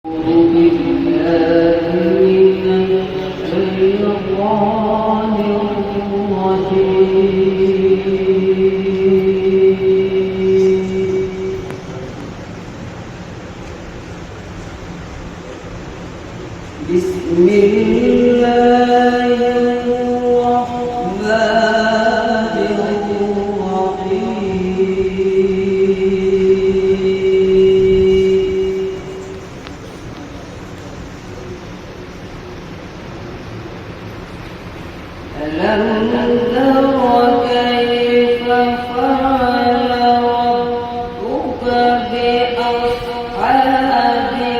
بسم الله الرحمن الرحيم. ألم تر كيف فعل ربك بأصحاب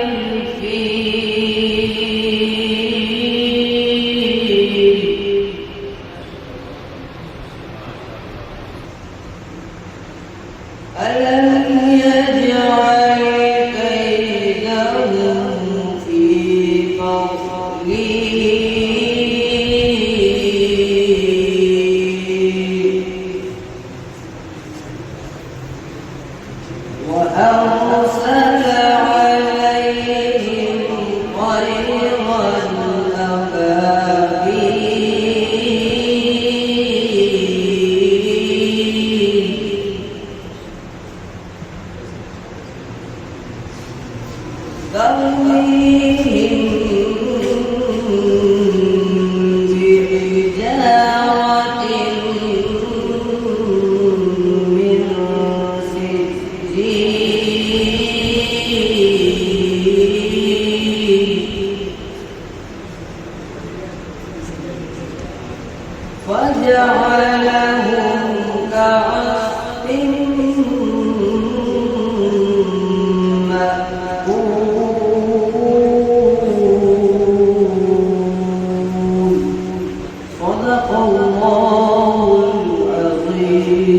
الفيل؟ ألم يجعل كيدهم في تضليل وأرسل عليهم طيرا أبابيل ترميهم بحجارة من سجيل فجعلهم كعصف مأكول. صدق الله العظيم.